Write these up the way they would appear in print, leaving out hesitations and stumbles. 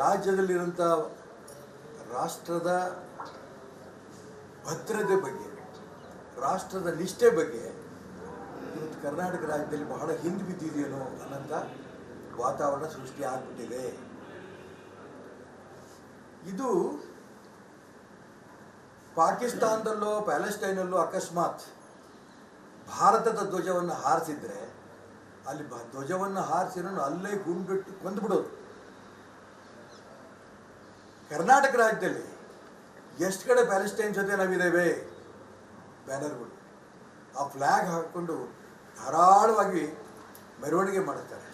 ರಾಜ್ಯದಲ್ಲಿರುವಂಥ ರಾಷ್ಟ್ರದ ಭದ್ರತೆ ಬಗ್ಗೆ, ರಾಷ್ಟ್ರದ ನಿಷ್ಠೆ ಬಗ್ಗೆ ಇವತ್ತು ಕರ್ನಾಟಕ ರಾಜ್ಯದಲ್ಲಿ ಬಹಳ ಹಿಂದೆ ಬಿದ್ದಿದೆಯೇನೋ ಅನ್ನೋಂಥ ವಾತಾವರಣ ಸೃಷ್ಟಿ ಆಗಿಬಿಟ್ಟಿದೆ. ಇದು ಪಾಕಿಸ್ತಾನದಲ್ಲೋ ಪ್ಯಾಲೆಸ್ಟೈನಲ್ಲೋ ಅಕಸ್ಮಾತ್ ಭಾರತದ ಧ್ವಜವನ್ನು ಹಾರಿಸಿದ್ರೆ ಅಲ್ಲಿ ಧ್ವಜವನ್ನು ಹಾರಿಸಿರೋನು ಅಲ್ಲೇ ಗುಂಡಿಟ್ಟು ಕೊಂದುಬಿಡೋದು. ಕರ್ನಾಟಕ ರಾಜ್ಯದಲ್ಲಿ ಎಷ್ಟು ಕಡೆ ಪ್ಯಾಲೆಸ್ಟೈನ್ ಜೊತೆ ನಾವಿದ್ದೇವೆ ಬ್ಯಾನರ್ಗಳು, ಆ ಫ್ಲ್ಯಾಗ್ ಹಾಕ್ಕೊಂಡು ಧಾರಾಳವಾಗಿ ಮೆರವಣಿಗೆ ಮಾಡುತ್ತಾರೆ.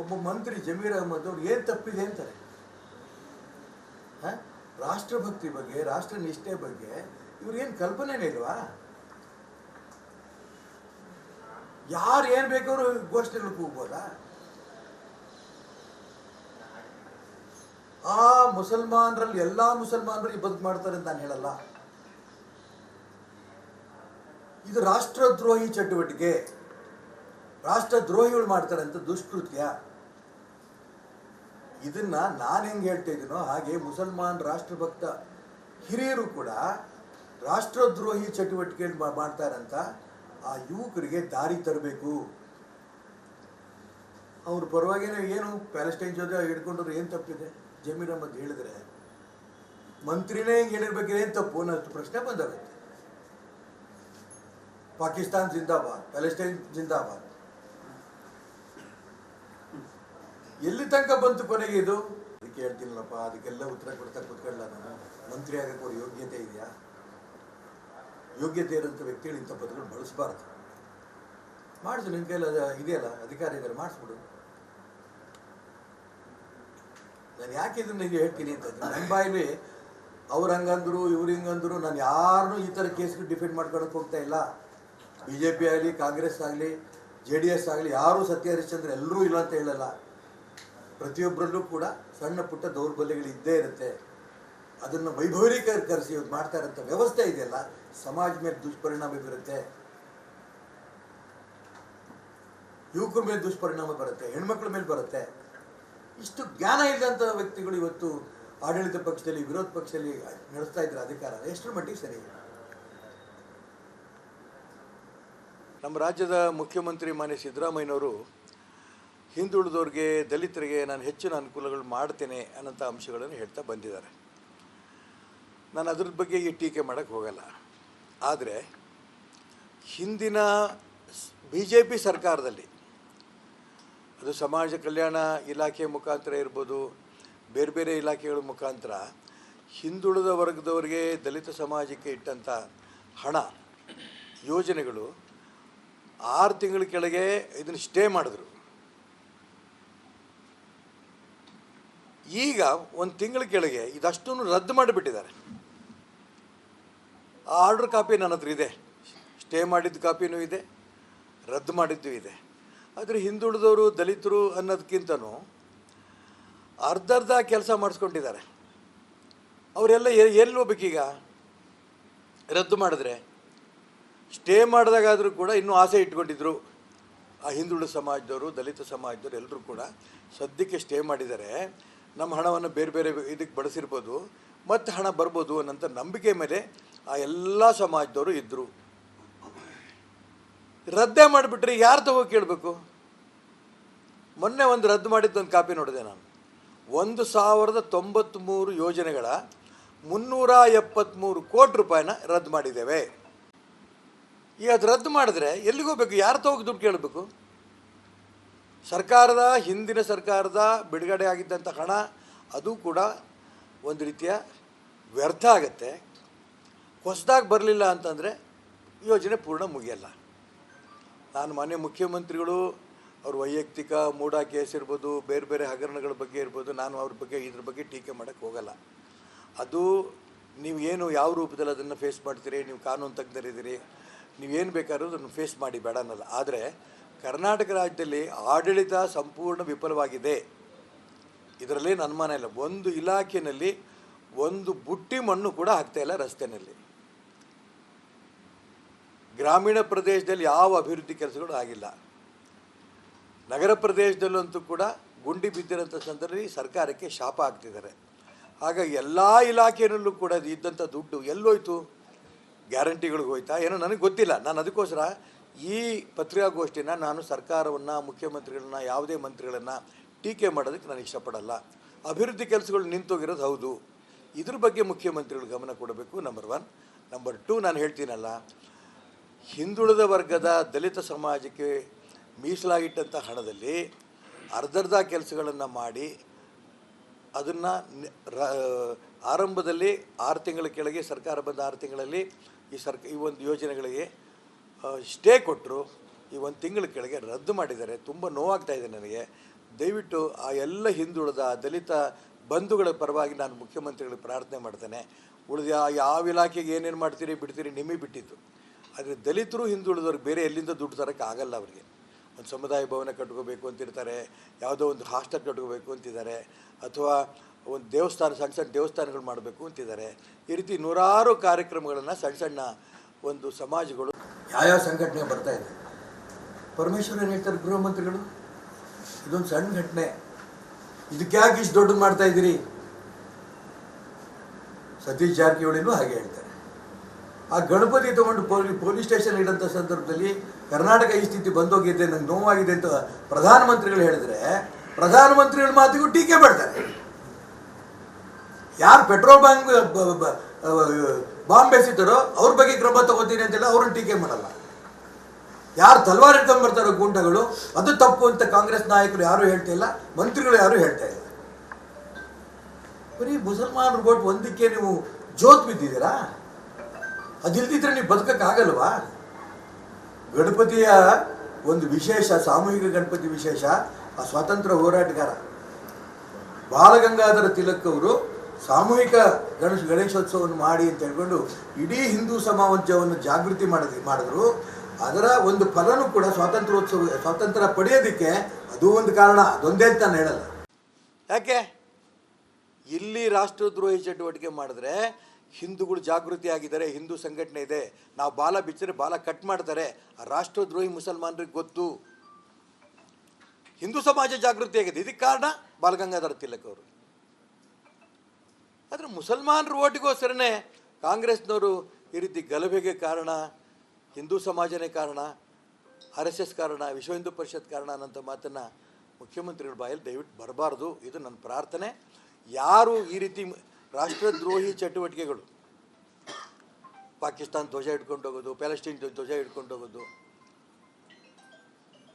ಒಬ್ಬ ಮಂತ್ರಿ ಜಮೀರ್ ಅಹಮದ್ ಅವ್ರು ಏನು ತಪ್ಪಿದೆ ಅಂತಾರೆ. ರಾಷ್ಟ್ರಭಕ್ತಿ ಬಗ್ಗೆ, ರಾಷ್ಟ್ರ ನಿಷ್ಠೆ ಬಗ್ಗೆ ಇವ್ರಿಗೇನು ಕಲ್ಪನೆನೇ ಇಲ್ವಾ? ಯಾರು ಏನು ಬೇಕಾದ್ರು ಘೋಷಣೆಗಳು ಕೂಗ್ಬೋದಾ? ಆ ಮುಸಲ್ಮಾನರಲ್ಲಿ ಎಲ್ಲ ಮುಸಲ್ಮಾನರು ಬದುಕು ಮಾಡ್ತಾರೆ ಅಂತ ನಾನು ಹೇಳಲ್ಲ. ಇದು ರಾಷ್ಟ್ರದ್ರೋಹಿ ಚಟುವಟಿಕೆ, ರಾಷ್ಟ್ರದ್ರೋಹಿಗಳು ಮಾಡ್ತಾರೆ ಅಂತ ದುಷ್ಕೃತ್ಯ. ಇದನ್ನ ನಾನು ಹೆಂಗೆ ಹೇಳ್ತಾ ಇದ್ದೀನೋ ಹಾಗೆ ಮುಸಲ್ಮಾನ್ ರಾಷ್ಟ್ರಭಕ್ತ ಹಿರಿಯರು ಕೂಡ ರಾಷ್ಟ್ರದ್ರೋಹಿ ಚಟುವಟಿಕೆ ಮಾಡ್ತಾರಂತ ಆ ಯುವಕರಿಗೆ ದಾರಿ ತರಬೇಕು. ಅವ್ರ ಪರವಾಗಿನೇ ಏನು ಪ್ಯಾಲೆಸ್ಟೈನ್ ಜೊತೆ ಹಿಡ್ಕೊಂಡ್ರು ಏನು ತಪ್ಪಿದೆ? ಜಮೀರ್ ಅಹಮದ್ ಹೇಳಿದ್ರೆ ಮಂತ್ರಿನೇ ಹಿಂಗೆ ಹೇಳಿರ್ಬೇಕು, ಏನು ತಪ್ಪು ಅನ್ನೋಷ್ಟು ಪ್ರಶ್ನೆ ಬಂದಾಗುತ್ತೆ. ಪಾಕಿಸ್ತಾನ್ ಜಿಂದಾಬಾದ್, ಪ್ಯಾಲೆಸ್ಟೈನ್ ಜಿಂದಾಬಾದ್. ಎಲ್ಲಿ ತನಕ ಬಂತು ಕೊನೆಗೆ ಇದು? ಅದಕ್ಕೆ ಹೇಳ್ತೀನಲ್ಲಪ್ಪ, ಅದಕ್ಕೆಲ್ಲ ಉತ್ತರ ಕೊಡ್ತಾ ಕೂತ್ಕೊಳ್ಳ ನಾನು. ಮಂತ್ರಿ ಆಗಕ್ಕೆ ಅವ್ರ ಯೋಗ್ಯತೆ ಇದೆಯಾ? ಯೋಗ್ಯತೆ ಇರೋಂಥ ವ್ಯಕ್ತಿಗಳು ಇಂಥ ಪದಗಳು ಬಳಸಬಾರ್ದು. ಮಾಡಿಸು, ನಿನ್ನ ಕೈಲಿ ಇದೆಯಲ್ಲ, ಅಧಿಕಾರ ಇದ್ದಾರೆ, ಮಾಡಿಸ್ಬಿಡು. ನಾನು ಯಾಕೆ ಇದನ್ನ ಈಗ ಹೇಳ್ತೀನಿ ಅಂತ ನನ್ನ ಬಾಯಲ್ಲಿ ಅವ್ರು ಹಂಗಂದ್ರು ಇವ್ರು ಹಿಂಗಂದ್ರು, ನಾನು ಯಾರನ್ನೂ ಈ ಥರ ಕೇಸ್ಗೆ ಡಿಫೆಂಡ್ ಮಾಡ್ಕೊಳಕ್ಕೆ ಹೋಗ್ತಾ ಇಲ್ಲ. BJP ಆಗಲಿ, ಕಾಂಗ್ರೆಸ್ ಆಗಲಿ, JDS ಆಗಲಿ, ಯಾರೂ ಸತ್ಯ ಹರಿಶ್ಚಂದ್ರ ಎಲ್ಲರೂ ಇಲ್ಲ ಅಂತ ಹೇಳಲ್ಲ. ಪ್ರತಿಯೊಬ್ಬರಲ್ಲೂ ಕೂಡ ಸಣ್ಣ ಪುಟ್ಟ ದೌರ್ಬಲ್ಯಗಳು ಇದ್ದೇ ಇರುತ್ತೆ. ಅದನ್ನು ವೈಭವೀಕರಿಸಿ ಮಾಡ್ತಾ ಇರೋಂಥ ವ್ಯವಸ್ಥೆ ಇದೆಯಲ್ಲ, ಸಮಾಜ ಮೇಲೆ ದುಷ್ಪರಿಣಾಮ ಬೀರುತ್ತೆ, ಯುವಕರ ಮೇಲೆ ದುಷ್ಪರಿಣಾಮ ಬರುತ್ತೆ, ಹೆಣ್ಮಕ್ಳ ಮೇಲೆ ಬರುತ್ತೆ. ಇಷ್ಟು ಜ್ಞಾನ ಇಲ್ಲದಂಥ ವ್ಯಕ್ತಿಗಳು ಇವತ್ತು ಆಡಳಿತ ಪಕ್ಷದಲ್ಲಿ, ವಿರೋಧ ಪಕ್ಷದಲ್ಲಿ ನಡೆಸ್ತಾ ಇದ್ದಾರೆ ಅಧಿಕಾರ. ಎಷ್ಟರ ಮಟ್ಟಿಗೆ ಸರಿ? ನಮ್ಮ ರಾಜ್ಯದ ಮುಖ್ಯಮಂತ್ರಿ ಮಾನ್ಯ ಸಿದ್ದರಾಮಯ್ಯನವರು ಹಿಂದುಳಿದವ್ರಿಗೆ, ದಲಿತರಿಗೆ ನಾನು ಹೆಚ್ಚಿನ ಅನುಕೂಲಗಳು ಮಾಡ್ತೇನೆ ಅನ್ನೋಂಥ ಅಂಶಗಳನ್ನು ಹೇಳ್ತಾ ಬಂದಿದ್ದಾರೆ. ನಾನು ಅದ್ರ ಬಗ್ಗೆ ಈ ಟೀಕೆ ಮಾಡೋಕ್ಕೆ ಹೋಗಲ್ಲ. ಆದರೆ ಹಿಂದಿನ BJP ಸರ್ಕಾರದಲ್ಲಿ, ಅದು ಸಮಾಜ ಕಲ್ಯಾಣ ಇಲಾಖೆ ಮುಖಾಂತರ ಇರ್ಬೋದು, ಬೇರೆ ಬೇರೆ ಇಲಾಖೆಗಳ ಮುಖಾಂತರ ಹಿಂದುಳಿದ ವರ್ಗದವರಿಗೆ, ದಲಿತ ಸಮಾಜಕ್ಕೆ ಇಟ್ಟಂಥ ಹಣ ಯೋಜನೆಗಳು 6 ತಿಂಗಳ ಕೆಳಗೆ ಇದನ್ನು ಸ್ಟೇ ಮಾಡಿದ್ರು. ಈಗ 1 ತಿಂಗಳ ಕೆಳಗೆ ಇದಷ್ಟನ್ನು ರದ್ದು ಮಾಡಿಬಿಟ್ಟಿದ್ದಾರೆ. ಆ ಆರ್ಡ್ರ್ ಕಾಪಿ ನನ್ನ ಹತ್ರ ಇದೆ, ಸ್ಟೇ ಮಾಡಿದ್ದ ಕಾಪಿನೂ ಇದೆ, ರದ್ದು ಮಾಡಿದ್ದು ಇದೆ. ಆದರೆ ಹಿಂದುಳಿದವರು, ದಲಿತರು ಅನ್ನೋದಕ್ಕಿಂತನೂ ಅರ್ಧರ್ಧ ಕೆಲಸ ಮಾಡಿಸ್ಕೊಂಡಿದ್ದಾರೆ. ಅವರೆಲ್ಲ ಎಲ್ಲಿ ಹೋಗ್ಬೇಕೀಗ? ರದ್ದು ಮಾಡಿದ್ರೆ ಸ್ಟೇ ಮಾಡಿದಾಗಾದರೂ ಕೂಡ ಇನ್ನೂ ಆಸೆ ಇಟ್ಕೊಂಡಿದ್ರು ಆ ಹಿಂದುಳಿದ ಸಮಾಜದವರು, ದಲಿತ ಸಮಾಜದವರು ಎಲ್ಲರೂ ಕೂಡ. ಸದ್ಯಕ್ಕೆ ಸ್ಟೇ ಮಾಡಿದ್ದಾರೆ. ನಮ್ಮ ಹಣವನ್ನು ಬೇರೆ ಬೇರೆ ಇದಕ್ಕೆ ಬಳಸಿರ್ಬೋದು, ಮತ್ತು ಹಣ ಬರ್ಬೋದು ಅನ್ನೋಂಥ ನಂಬಿಕೆ ಮೇಲೆ ಆ ಎಲ್ಲ ಸಮಾಜದವರು ಇದ್ದರು. ರದ್ದೇ ಮಾಡಿಬಿಟ್ರೆ ಯಾರು ತಗೋ ಕೇಳಬೇಕು? ಮೊನ್ನೆ ಒಂದು ರದ್ದು ಮಾಡಿದ್ದೊಂದು ಕಾಪಿ ನೋಡಿದೆ ನಾನು. 1093 ಯೋಜನೆಗಳ 373 ಕೋಟಿ ರೂಪಾಯಿನ ರದ್ದು ಮಾಡಿದ್ದೇವೆ. ಈಗ ಅದು ರದ್ದು ಮಾಡಿದ್ರೆ ಎಲ್ಲಿಗೋಗ್ಬೇಕು? ಯಾರು ತಗೋಗಿ ದುಡ್ಡು ಕೇಳಬೇಕು? ಸರ್ಕಾರದ, ಹಿಂದಿನ ಸರ್ಕಾರದ ಬಿಡುಗಡೆ ಆಗಿದ್ದಂಥ ಹಣ ಅದು ಕೂಡ ಒಂದು ರೀತಿಯ ವ್ಯರ್ಥ ಆಗುತ್ತೆ. ಹೊಸದಾಗಿ ಬರಲಿಲ್ಲ ಅಂತಂದರೆ ಯೋಜನೆ ಪೂರ್ಣ ಮುಗಿಯಲ್ಲ. ನಾನು ಮಾನ್ಯ ಮುಖ್ಯಮಂತ್ರಿಗಳು ಅವ್ರ ವೈಯಕ್ತಿಕ ಮೂಢ ಕೇಸ್ ಇರ್ಬೋದು, ಬೇರೆ ಬೇರೆ ಹಗರಣಗಳ ಬಗ್ಗೆ ಇರ್ಬೋದು, ನಾನು ಅವ್ರ ಬಗ್ಗೆ ಇದ್ರ ಬಗ್ಗೆ ಟೀಕೆ ಮಾಡೋಕ್ಕೆ ಹೋಗಲ್ಲ. ಅದು ನೀವು ಏನು ಯಾವ ರೂಪದಲ್ಲಿ ಅದನ್ನು ಫೇಸ್ ಮಾಡ್ತೀರಿ, ನೀವು ಕಾನೂನು ತಜ್ಞರಿದ್ದೀರಿ, ನೀವೇನು ಬೇಕಾದ್ರೂ ಅದನ್ನು ಫೇಸ್ ಮಾಡಿ, ಬೇಡ ಅನ್ನಲ್ಲ. ಆದರೆ ಕರ್ನಾಟಕ ರಾಜ್ಯದಲ್ಲಿ ಆಡಳಿತ ಸಂಪೂರ್ಣ ವಿಫಲವಾಗಿದೆ, ಇದರಲ್ಲೇನು ಅನುಮಾನ ಇಲ್ಲ. ಒಂದು ಇಲಾಖೆಯಲ್ಲಿ ಒಂದು ಬುಟ್ಟಿ ಮಣ್ಣು ಕೂಡ ಹಾಕ್ತಾಯಿಲ್ಲ ರಸ್ತೆಯಲ್ಲಿ. ಗ್ರಾಮೀಣ ಪ್ರದೇಶದಲ್ಲಿ ಯಾವ ಅಭಿವೃದ್ಧಿ ಕೆಲಸಗಳು ಆಗಿಲ್ಲ. ನಗರ ಪ್ರದೇಶದಲ್ಲಂತೂ ಕೂಡ ಗುಂಡಿ ಬಿದ್ದಿರೋಂಥ ಸಂದರ್ಭದಲ್ಲಿ ಸರ್ಕಾರಕ್ಕೆ ಶಾಪ ಆಗ್ತಿದ್ದಾರೆ. ಹಾಗಾಗಿ ಎಲ್ಲ ಇಲಾಖೆಯಲ್ಲೂ ಕೂಡ ಇದ್ದಂಥ ದುಡ್ಡು ಎಲ್ಲೋಯ್ತು? ಗ್ಯಾರಂಟಿಗಳಿಗೆ ಹೋಯ್ತಾ ಏನೋ ನನಗೆ ಗೊತ್ತಿಲ್ಲ. ನಾನು ಅದಕ್ಕೋಸ್ಕರ ಈ ಪತ್ರಿಕಾಗೋಷ್ಠಿನ ನಾನು ಸರ್ಕಾರವನ್ನು, ಮುಖ್ಯಮಂತ್ರಿಗಳನ್ನ, ಯಾವುದೇ ಮಂತ್ರಿಗಳನ್ನು ಟೀಕೆ ಮಾಡೋದಕ್ಕೆ ನಾನು ಇಷ್ಟಪಡಲ್ಲ. ಅಭಿವೃದ್ಧಿ ಕೆಲಸಗಳು ನಿಂತೋಗಿರೋದು ಹೌದು, ಇದ್ರ ಬಗ್ಗೆ ಮುಖ್ಯಮಂತ್ರಿಗಳು ಗಮನ ಕೊಡಬೇಕು. ನಂಬರ್ 1. ನಂಬರ್ 2, ನಾನು ಹೇಳ್ತೀನಲ್ಲ, ಹಿಂದುಳಿದ ವರ್ಗದ ದಲಿತ ಸಮಾಜಕ್ಕೆ ಮೀಸಲಾಗಿಟ್ಟಂಥ ಹಣದಲ್ಲಿ ಅರ್ಧರ್ಧ ಕೆಲಸಗಳನ್ನು ಮಾಡಿ ಅದನ್ನು ಆರಂಭದಲ್ಲಿ 6 ತಿಂಗಳ ಕೆಳಗೆ ಸರ್ಕಾರ ಬಂದ 6 ತಿಂಗಳಲ್ಲಿ ಈ ಒಂದು ಯೋಜನೆಗಳಿಗೆ ಸ್ಟೇ ಕೊಟ್ಟರು. ಈ 1 ತಿಂಗಳ ಕೆಳಗೆ ರದ್ದು ಮಾಡಿದ್ದಾರೆ. ತುಂಬ ನೋವಾಗ್ತಾಯಿದೆ ನನಗೆ. ದಯವಿಟ್ಟು ಆ ಎಲ್ಲ ಹಿಂದುಳಿದ ದಲಿತ ಬಂಧುಗಳ ಪರವಾಗಿ ನಾನು ಮುಖ್ಯಮಂತ್ರಿಗಳಿಗೆ ಪ್ರಾರ್ಥನೆ ಮಾಡ್ತೇನೆ. ಉಳಿದ ಯಾವ ಇಲಾಖೆಗೆ ಏನೇನು ಮಾಡ್ತೀರಿ ಬಿಡ್ತೀರಿ ನಿಮಗೆ ಬಿಟ್ಟಿದ್ದು. ಆದರೆ ದಲಿತರು ಹಿಂದುಳಿದವ್ರಿಗೆ ಬೇರೆ ಎಲ್ಲಿಂದ ದುಡ್ಡು ತರೋಕ್ಕೆ ಆಗಲ್ಲ. ಅವರಿಗೆ ಒಂದು ಸಮುದಾಯ ಭವನ ಕಟ್ಕೋಬೇಕು ಅಂತಿರ್ತಾರೆ, ಯಾವುದೋ ಒಂದು ಹಾಸ್ಟೆಲ್ ಕಟ್ಕೋಬೇಕು ಅಂತಿದ್ದಾರೆ, ಅಥವಾ ಒಂದು ದೇವಸ್ಥಾನ, ಸಣ್ಣ ಸಣ್ಣ ದೇವಸ್ಥಾನಗಳು ಮಾಡಬೇಕು ಅಂತಿದ್ದಾರೆ. ಈ ರೀತಿ ನೂರಾರು ಕಾರ್ಯಕ್ರಮಗಳನ್ನು ಸಣ್ಣ ಸಣ್ಣ ಒಂದು ಸಮಾಜಗಳು ಯಾವ್ಯಾವ ಸಂಘಟನೆ ಬರ್ತಾಯಿದೆ. ಪರಮೇಶ್ವರ್ ಏನು ಹೇಳ್ತಾರೆ ಗೃಹ ಮಂತ್ರಿಗಳು, ಇದೊಂದು ಸಣ್ಣ ಘಟನೆ, ಇದಕ್ಕೆ ಯಾಕೆ ಇಷ್ಟು ದೊಡ್ಡದು ಮಾಡ್ತಾಯಿದ್ದೀರಿ? ಸತೀಶ್ ಜಾರಕಿಹೊಳಿನೂ ಹಾಗೆ ಹೇಳ್ತಾರೆ. ಆ ಗಣಪತಿ ತೊಗೊಂಡು ಪೊಲೀಸ್ ಸ್ಟೇಷನ್ ಇಡೋಂಥ ಸಂದರ್ಭದಲ್ಲಿ ಕರ್ನಾಟಕ ಈ ಸ್ಥಿತಿ ಬಂದೋಗಿದೆ, ನಂಗೆ ನೋವಾಗಿದೆ ಅಂತ ಪ್ರಧಾನಮಂತ್ರಿಗಳು ಹೇಳಿದ್ರೆ ಪ್ರಧಾನಮಂತ್ರಿಗಳ ಮಾತಿಗೂ ಟೀಕೆ ಮಾಡ್ತಾರೆ. ಯಾರು ಪೆಟ್ರೋಲ್ ಬಾಂಬ್ ಬೆಸಿತಾರೋ ಅವ್ರ ಬಗ್ಗೆ ಕ್ರಮ ತಗೋತೀನಿ ಅಂತೆಲ್ಲ ಅವ್ರನ್ನ ಟೀಕೆ ಮಾಡಲ್ಲ. ಯಾರು ತಲವಾರು ಇಟ್ಕೊಂಡು ಬರ್ತಾರೋ ಗೂಂಡಗಳು, ಅದು ತಪ್ಪು ಅಂತ ಕಾಂಗ್ರೆಸ್ ನಾಯಕರು ಯಾರೂ ಹೇಳ್ತಾ ಇಲ್ಲ, ಮಂತ್ರಿಗಳು ಯಾರೂ ಹೇಳ್ತಾ ಇಲ್ಲ. ಬರೀ ಮುಸಲ್ಮಾನರು ಓಟ್ ಒಂದಕ್ಕೆ ನೀವು ಜೋತ್ ಬಿದ್ದಿದ್ದೀರಾ? ಅದಿಲ್ದಿದ್ರೆ ನೀವು ಬದುಕಕ್ಕಾಗಲ್ವಾ? ಗಣಪತಿಯ ಒಂದು ವಿಶೇಷ, ಸಾಮೂಹಿಕ ಗಣಪತಿ ವಿಶೇಷ, ಆ ಸ್ವಾತಂತ್ರ್ಯ ಹೋರಾಟಗಾರ ಬಾಲಗಂಗಾಧರ ತಿಲಕ್ ಅವರು ಸಾಮೂಹಿಕ ಗಣೇಶೋತ್ಸವವನ್ನು ಮಾಡಿ ಅಂತ ಹೇಳ್ಕೊಂಡು ಇಡೀ ಹಿಂದೂ ಸಮಾಜವನ್ನು ಜಾಗೃತಿ ಮಾಡಿದ್ರು. ಅದರ ಒಂದು ಫಲನೂ ಕೂಡ ಸ್ವಾತಂತ್ರ್ಯ ಪಡೆಯೋದಕ್ಕೆ ಅದು ಒಂದು ಕಾರಣ, ಅದೊಂದೇ ಅಂತ ನಾನು ಹೇಳಲ್ಲ. ಯಾಕೆ ಇಲ್ಲಿ ರಾಷ್ಟ್ರದ್ರೋಹಿ ಚಟುವಟಿಕೆ ಮಾಡಿದ್ರೆ ಹಿಂದೂಗಳು ಜಾಗೃತಿ ಆಗಿದ್ದಾರೆ, ಹಿಂದೂ ಸಂಘಟನೆ ಇದೆ, ನಾವು ಬಾಲ ಬಿಚ್ಚಿದ್ರೆ ಬಾಲ ಕಟ್ ಮಾಡ್ತಾರೆ, ಆ ರಾಷ್ಟ್ರದ್ರೋಹಿ ಮುಸಲ್ಮಾನರಿಗೆ ಗೊತ್ತು. ಹಿಂದೂ ಸಮಾಜ ಜಾಗೃತಿ ಆಗಿದೆ, ಇದಕ್ಕೆ ಕಾರಣ ಬಾಲಗಂಗಾಧರ ತಿಲಕ್ ಅವರು. ಆದರೆ ಮುಸಲ್ಮಾನರು ಓಟಿಗೋಸ್ಕರನೇ ಕಾಂಗ್ರೆಸ್ನವರು ಈ ರೀತಿ ಗಲಭೆಗೆ ಕಾರಣ ಹಿಂದೂ ಸಮಾಜನೇ ಕಾರಣ, RSS ಕಾರಣ, ವಿಶ್ವ ಹಿಂದೂ ಪರಿಷತ್ ಕಾರಣ ಅನ್ನೋಂಥ ಮಾತನ್ನು ಮುಖ್ಯಮಂತ್ರಿಗಳ ಬಾಯಲ್ಲಿ ದಯವಿಟ್ಟು ಬರಬಾರ್ದು. ಇದು ನನ್ನ ಪ್ರಾರ್ಥನೆ. ಯಾರು ಈ ರೀತಿ ರಾಷ್ಟ್ರದ್ರೋಹಿ ಚಟುವಟಿಕೆಗಳು, ಪಾಕಿಸ್ತಾನ ಧ್ವಜ ಹಿಡ್ಕೊಂಡು ಹೋಗೋದು, ಪ್ಯಾಲೆಸ್ಟೈನ್ ಧ್ವಜ ಹಿಡ್ಕೊಂಡು ಹೋಗೋದು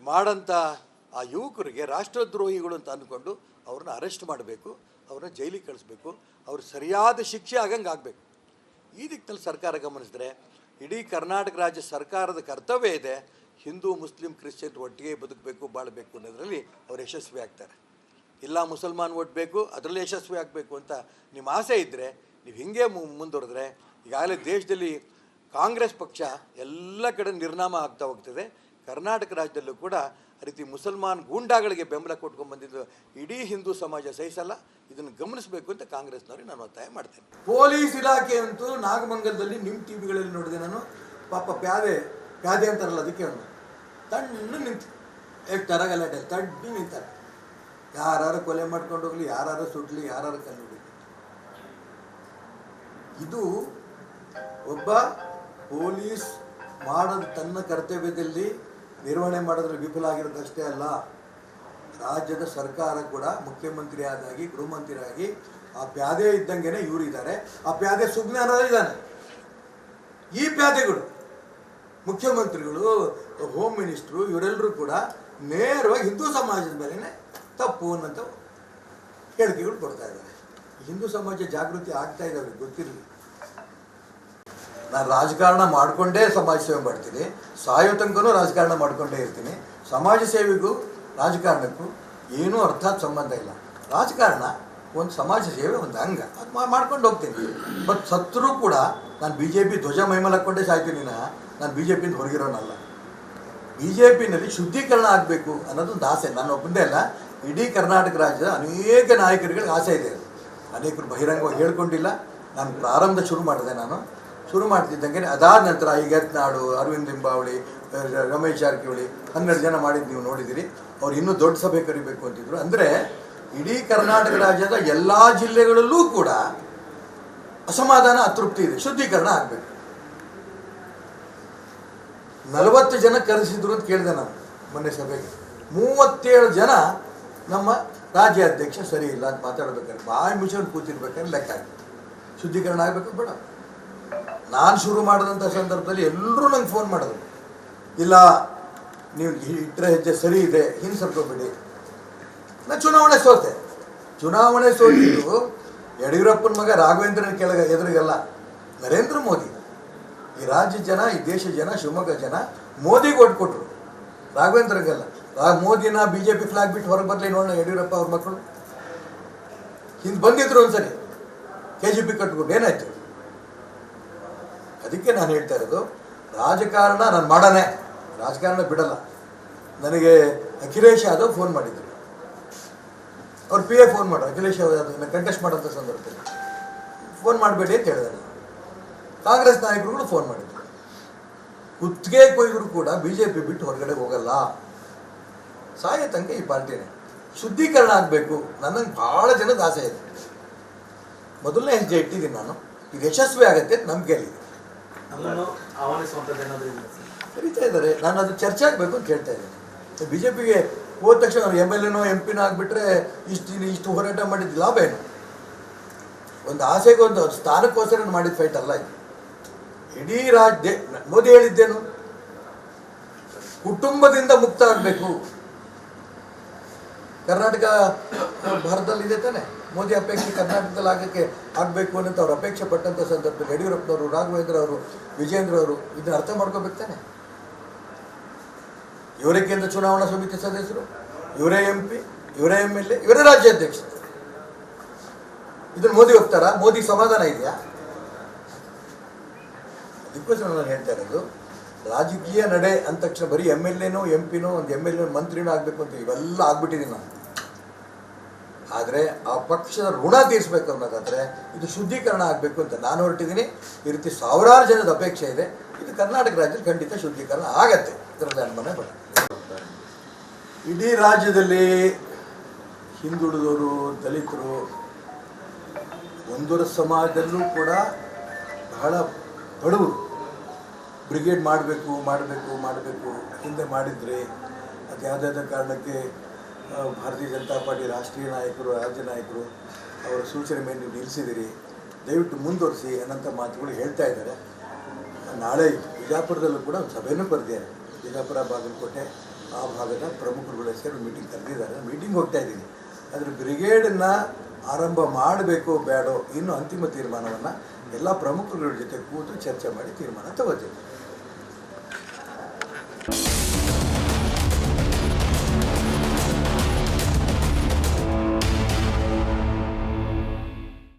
ಮಾಡಂಥ ಆ ಯುವಕರಿಗೆ ರಾಷ್ಟ್ರದ್ರೋಹಿಗಳು ಅಂತ ಅಂದ್ಕೊಂಡು ಅವ್ರನ್ನ ಅರೆಸ್ಟ್ ಮಾಡಬೇಕು, ಅವ್ರನ್ನ ಜೈಲಿಗೆ ಕಳಿಸ್ಬೇಕು, ಅವ್ರು ಸರಿಯಾದ ಶಿಕ್ಷೆ ಆಗಂಗೆ ಆಗಬೇಕು. ಈ ದಿಕ್ಕಿನಲ್ಲಿ ಸರ್ಕಾರ ಗಮನಿಸಿದ್ರೆ ಇಡೀ ಕರ್ನಾಟಕ ರಾಜ್ಯ ಸರ್ಕಾರದ ಕರ್ತವ್ಯ ಇದೆ, ಹಿಂದೂ ಮುಸ್ಲಿಂ ಕ್ರಿಶ್ಚಿಯನ್ ಒಟ್ಟಿಗೆ ಬದುಕಬೇಕು, ಬಾಳಬೇಕು ಅನ್ನೋದರಲ್ಲಿ ಅವ್ರು ಯಶಸ್ವಿ ಆಗ್ತಾರೆ. ಇಲ್ಲ ಮುಸಲ್ಮಾನ್ ಓಟ್ ಬೇಕು, ಅದರಲ್ಲಿ ಯಶಸ್ವಿ ಆಗಬೇಕು ಅಂತ ನಿಮ್ಮ ಆಸೆ ಇದ್ದರೆ ನೀವು ಹಿಂಗೆ ಮುಂದುವರೆದ್ರೆ ಈಗಾಗಲೇ ದೇಶದಲ್ಲಿ ಕಾಂಗ್ರೆಸ್ ಪಕ್ಷ ಎಲ್ಲ ಕಡೆ ನಿರ್ನಾಮ ಆಗ್ತಾ ಹೋಗ್ತದೆ. ಕರ್ನಾಟಕ ರಾಜ್ಯದಲ್ಲೂ ಕೂಡ ಆ ರೀತಿ ಮುಸಲ್ಮಾನ್ ಗೂಂಡಾಗಳಿಗೆ ಬೆಂಬಲ ಕೊಟ್ಕೊಂಡು ಬಂದಿದ್ದು ಇಡೀ ಹಿಂದೂ ಸಮಾಜ ಸಹಿಸಲ್ಲ. ಇದನ್ನು ಗಮನಿಸಬೇಕು ಅಂತ ಕಾಂಗ್ರೆಸ್ನವ್ರಿಗೆ ನಾನು ಒತ್ತಾಯ ಮಾಡ್ತೇನೆ. ಪೊಲೀಸ್ ಇಲಾಖೆ ಅಂತೂ ನಾಗಮಂಗಲದಲ್ಲಿ ನಿಮ್ಮ ಟಿವಿಗಳಲ್ಲಿ ನೋಡಿದೆ ನಾನು. ಪಾಪ ಪ್ಯಾದೆ ಅಂತಾರಲ್ಲ, ಅದಕ್ಕೆ ಅವನು ತಣ್ಣು ನಿಂತು ಎಷ್ಟು ತರ ಗಲಾಟೆ ತಣ್ಣು ನಿಂತಾರೆ. ಯಾರು ಕೊಲೆ ಮಾಡ್ಕೊಂಡು ಹೋಗ್ಲಿ, ಯಾರು ಸುಡ್ಲಿ, ಯಾರು ಕಲ್ಲು ಹೊಡಿಲಿ. ಇದು ಒಬ್ಬ ಪೊಲೀಸ್ ಮಾಡೋದು ತನ್ನ ಕರ್ತವ್ಯದಲ್ಲಿ ನಿರ್ವಹಣೆ ಮಾಡೋದ್ರಲ್ಲಿ ವಿಫಲ ಆಗಿರೋದಷ್ಟೇ ಅಲ್ಲ, ರಾಜ್ಯದ ಸರ್ಕಾರ ಕೂಡ ಮುಖ್ಯಮಂತ್ರಿ ಆದಾಗಿ, ಗೃಹ ಮಂತ್ರಿ ಆಗಿ ಆ ಪ್ಯಾದೆ ಇದ್ದಂಗೆನೆ ಇವರು ಇದ್ದಾರೆ. ಆ ಪ್ಯಾದೆ ಸುಜ್ಞಾನ ಇದ್ದಾನೆ. ಈ ಪ್ಯಾದೆಗಳು ಮುಖ್ಯಮಂತ್ರಿಗಳು, ಹೋಮ್ ಮಿನಿಸ್ಟ್ರು, ಇವರೆಲ್ಲರೂ ಕೂಡ ನೇರವಾಗಿ ಹಿಂದೂ ಸಮಾಜದ ಮೇಲೇ ತಪ್ಪು ಅನ್ನೋಂಥ ಹೇಳಿಕೆಗಳು ಕೊಡ್ತಾ ಇದ್ದಾರೆ. ಹಿಂದೂ ಸಮಾಜ ಜಾಗೃತಿ ಆಗ್ತಾ ಇದ್ದಾವೆ, ಗೊತ್ತಿರಲಿ. ನಾನು ರಾಜಕಾರಣ ಮಾಡಿಕೊಂಡೇ ಸಮಾಜ ಸೇವೆ ಮಾಡ್ತೀನಿ, ಸಾಯೋ ತನಕನೂ ರಾಜಕಾರಣ ಮಾಡಿಕೊಂಡೇ ಇರ್ತೀನಿ. ಸಮಾಜ ಸೇವೆಗೂ ರಾಜಕಾರಣಕ್ಕೂ ಏನೂ ಅರ್ಥಾತ್ ಸಂಬಂಧ ಇಲ್ಲ. ರಾಜಕಾರಣ ಒಂದು ಸಮಾಜ ಸೇವೆ, ಒಂದು ಅಂಗ, ಅದು ಮಾಡ್ಕೊಂಡು ಹೋಗ್ತೀನಿ. ಬಟ್ ಸತ್ರೂ ಕೂಡ ನಾನು BJP ಧ್ವಜ ಮೈಮೇಲೆ ಹಾಕ್ಕೊಂಡೇ ಸಾಯ್ತೀನಿ. ನಾನು BJPಯಿಂದ ಹೊರಗಿರೋನಲ್ಲ. BJPನಲ್ಲಿ ಶುದ್ಧೀಕರಣ ಆಗಬೇಕು ಅನ್ನೋದೊಂದು ಆಸೆ, ನಾನು ಒಬ್ಬಂದೇ ಅಲ್ಲ, ಇಡೀ ಕರ್ನಾಟಕ ರಾಜ್ಯದ ಅನೇಕ ನಾಯಕರುಗಳಿಗೆ ಆಸೆ ಇದೆ. ಅನೇಕರು ಬಹಿರಂಗವಾಗಿ ಹೇಳ್ಕೊಂಡಿಲ್ಲ. ನಾನು ಪ್ರಾರಂಭ ಶುರು ಮಾಡ್ತಿದ್ದಂಗೆ ಅದಾದ ನಂತರ ಈಗ ಯತ್ನಾಳು, ಅರವಿಂದ್ ಲಿಂಬಾವಳಿ, ರಮೇಶ್ ಜಾರಕಿಹೊಳಿ 12 ಜನ ಮಾಡಿದ್ದು ನೀವು ನೋಡಿದ್ದೀರಿ. ಅವ್ರು ಇನ್ನೂ ದೊಡ್ಡ ಸಭೆ ಕರಿಬೇಕು ಅಂತಿದ್ರು. ಅಂದರೆ ಇಡೀ ಕರ್ನಾಟಕ ರಾಜ್ಯದ ಎಲ್ಲ ಜಿಲ್ಲೆಗಳಲ್ಲೂ ಕೂಡ ಅಸಮಾಧಾನ, ಅತೃಪ್ತಿ ಇದೆ. ಶುದ್ಧೀಕರಣ ಆಗಬೇಕು. 40 ಜನ ಕರೆಸಿದ್ರು ಅಂತ ಕೇಳಿದೆ ನಾನು ಮೊನ್ನೆ ಸಭೆಗೆ. 37 ಜನ ನಮ್ಮ ರಾಜ್ಯಾಧ್ಯಕ್ಷ ಸರಿ ಇಲ್ಲ ಅಂತ ಮಾತಾಡ್ಬೇಕಾದ್ರೆ ಬಾಯಿ ಮುಚ್ಚೋದು ಕೂತಿರ್ಬೇಕಾದ್ರೆ ಲೆಕ್ಕ ಆಗುತ್ತೆ. ಶುದ್ಧೀಕರಣ ಆಗಬೇಕು ಬೇಡ. ನಾನು ಶುರು ಮಾಡಿದಂಥ ಸಂದರ್ಭದಲ್ಲಿ ಎಲ್ಲರೂ ನಂಗೆ ಫೋನ್ ಮಾಡಿದ್ರು, ಇಲ್ಲ ನೀವು ಇಟ್ಟರೆ ಹೆಜ್ಜೆ ಸರಿ ಇದೆ, ಹಿಂದೆ ಸರ್ಕೋಬೇಡಿ. ನಾನು ಚುನಾವಣೆ ಸೋತಿದ್ದು ಯಡಿಯೂರಪ್ಪನ ಮಗ ರಾಘವೇಂದ್ರನ ಎದುರಿಗಲ್ಲ, ನರೇಂದ್ರ ಮೋದಿ. ಈ ರಾಜ್ಯ ಜನ, ಈ ದೇಶ ಜನ, ಶಿವಮೊಗ್ಗ ಜನ ಮೋದಿಗೆ ಓಟ್ ಕೊಟ್ಟರು, ರಾಘವೇಂದ್ರಗೆಲ್ಲ. ಮೋದಿನ BJP ಫ್ಲಾಗ್ ಬಿಟ್ಟು ಹೊರಗೆ ಬರಲಿ ನೋಡೋಣ ಯಡಿಯೂರಪ್ಪ ಅವ್ರ ಮಕ್ಕಳು. ಹಿಂದೆ ಬಂದಿದ್ರು ಒಂದ್ಸರಿ KGP ಕಟ್ಕೊಂಡು, ಏನಾಯ್ತು? ಅದಕ್ಕೆ ನಾನು ಹೇಳ್ತಾ ಇರೋದು, ರಾಜಕಾರಣ ನಾನು ಮಾಡೋಣ, ರಾಜಕಾರಣ ಬಿಡಲ್ಲ. ನನಗೆ ಅಖಿಲೇಶ್ ಯಾದವ್ ಫೋನ್ ಮಾಡಿದ್ರು, ಅವ್ರ PA ಫೋನ್ ಮಾಡೋರು. ಅಖಿಲೇಶ್ ಯಾದವ್ ಕಂಟೆಸ್ಟ್ ಮಾಡೋಂಥ ಸಂದರ್ಭದಲ್ಲಿ ಫೋನ್ ಮಾಡಬೇಡಿ ಅಂತ ಹೇಳಿದೆ ನಾನು. ಕಾಂಗ್ರೆಸ್ ನಾಯಕರುಗಳು ಫೋನ್ ಮಾಡಿದ್ರು. ಕುತ್ತಿಗೆ ಕೊಯ್ದರೂ ಕೂಡ BJP ಬಿಟ್ಟು ಹೊರಗಡೆ ಹೋಗಲ್ಲ, ಸಾಯೋ ತನಕ ಈ ಪಾರ್ಟಿನೇ. ಶುದ್ಧೀಕರಣ ಆಗಬೇಕು. ನನಗೆ ಭಾಳ ಜನದ ಆಸೆ ಇದೆ. ಮೊದಲನೇ ಹೆಜ್ಜೆ ಇಟ್ಟಿದ್ದೀನಿ ನಾನು. ಇದು ಯಶಸ್ವಿ ಆಗುತ್ತೆ ನಂಬಿಕೆಯಲ್ಲಿದೆ. ಕರೀತಾ ಇದ್ದಾರೆ, ನಾನು ಅದು ಚರ್ಚೆ ಆಗಬೇಕು ಅಂತ ಕೇಳ್ತಾ ಇದ್ದೀನಿ. BJPಗೆ ಹೋದ ತಕ್ಷಣ MLA MP ಆಗಿಬಿಟ್ರೆ ಇಷ್ಟು ಹೋರಾಟ ಮಾಡಿದ ಲಾಭ ಏನು? ಒಂದು ಆಸೆಗೆ ಒಂದು ಸ್ಥಾನಕ್ಕೋಸ್ಕರ ಮಾಡಿದ ಫೈಟ್ ಅಲ್ಲ ಇದು. ಇಡೀ ರಾಜ್ಯ ಮೋದಿ ಹೇಳಿದ್ದೇನು, ಕುಟುಂಬದಿಂದ ಮುಕ್ತ ಆಗಬೇಕು. ಕರ್ನಾಟಕ ಭಾರತದಲ್ಲಿದೆ ತಾನೆ. ಮೋದಿ ಅಪೇಕ್ಷೆ ಕರ್ನಾಟಕದಲ್ಲಿ ಆಗಬೇಕು ಅನ್ನೋಂಥ ಅವ್ರು ಅಪೇಕ್ಷೆ ಪಟ್ಟಂಥ ಸಂದರ್ಭದಲ್ಲಿ ಯಡಿಯೂರಪ್ಪನವರು, ರಾಘವೇಂದ್ರ ಅವರು, ವಿಜೇಂದ್ರ ಅವರು ಇದನ್ನ ಅರ್ಥ ಮಾಡ್ಕೋಬೇಕು ತಾನೆ. ಇವರೇ ಕೇಂದ್ರ ಚುನಾವಣಾ ಸಮಿತಿ ಸದಸ್ಯರು, ಇವರೇ MP, ಇವರೇ MLA, ಇವರೇ ರಾಜ್ಯಾಧ್ಯಕ್ಷರು. ಇದನ್ನು ಮೋದಿ ಹೋಗ್ತಾರಾ? ಮೋದಿ ಸಮಾಧಾನ ಇದೆಯಾ? ಅದಕ್ಕೋಸ್ಕರ ನಾನು ಹೇಳ್ತಾ ಇರೋದು, ರಾಜಕೀಯ ನಡೆ ಅಂದ ತಕ್ಷಣ ಬರೀ MLA MP ಒಂದು MLA ಮಂತ್ರಿನೂ ಆಗಬೇಕು ಅಂತ ಇವೆಲ್ಲ ಆಗ್ಬಿಟ್ಟಿದ್ದೀನಿ ನಾನು. ಆದರೆ ಆ ಪಕ್ಷದ ಋಣ ತೀರಿಸಬೇಕು ಅನ್ನೋದಾದರೆ ಇದು ಶುದ್ಧೀಕರಣ ಆಗಬೇಕು ಅಂತ ನಾನು ಹೊರಟಿದ್ದೀನಿ. ಈ ರೀತಿ ಸಾವಿರಾರು ಜನದ ಅಪೇಕ್ಷೆ ಇದೆ. ಇದು ಕರ್ನಾಟಕ ರಾಜ್ಯದಲ್ಲಿ ಖಂಡಿತ ಶುದ್ಧೀಕರಣ ಆಗತ್ತೆ, ಇದರಲ್ಲಿ ಅನುಮಾನ ಬೇಡ. ಇಡೀ ರಾಜ್ಯದಲ್ಲಿ ಹಿಂದುಳಿದವರು, ದಲಿತರು, ಒಂದೂರ ಸಮಾಜದಲ್ಲೂ ಕೂಡ ಬಹಳ ಬಡವರು. ಬ್ರಿಗೇಡ್ ಮಾಡಬೇಕು ಹಿಂದೆ ಮಾಡಿದರೆ ಅದು ಯಾವುದಾದ ಕಾರಣಕ್ಕೆ ಭಾರತೀಯ ಜನತಾ ಪಾರ್ಟಿ ರಾಷ್ಟ್ರೀಯ ನಾಯಕರು, ರಾಜ್ಯ ನಾಯಕರು ಅವರ ಸೂಚನೆ ಮೇಲೆ ನೀವು ನಿಲ್ಲಿಸಿದಿರಿ, ದಯವಿಟ್ಟು ಮುಂದುವರಿಸಿ ಅನ್ನೋಂಥ ಮಾತುಗಳು ಹೇಳ್ತಾ ಇದ್ದಾರೆ. ನಾಳೆ ಬಿಜಾಪುರದಲ್ಲೂ ಕೂಡ ಒಂದು ಸಭೆಯೂ ಕರೆದಿದ್ದಾರೆ. ಬಿಜಾಪುರ, ಬಾಗಲಕೋಟೆ ಆ ಭಾಗದ ಪ್ರಮುಖರುಗಳ ಸೇರಿ ಮೀಟಿಂಗ್ ಕರೆದಿದ್ದಾರೆ. ಮೀಟಿಂಗ್ ಹೋಗ್ತಾ ಇದ್ದೀನಿ. ಆದರೆ ಬ್ರಿಗೇಡನ್ನು ಆರಂಭ ಮಾಡಬೇಕು ಬೇಡೋ ಇನ್ನೂ ಅಂತಿಮ ತೀರ್ಮಾನವನ್ನು ಎಲ್ಲ ಪ್ರಮುಖರುಗಳ ಜೊತೆ ಕೂತು ಚರ್ಚೆ ಮಾಡಿ ತೀರ್ಮಾನ ತಗೋತೀವಿ.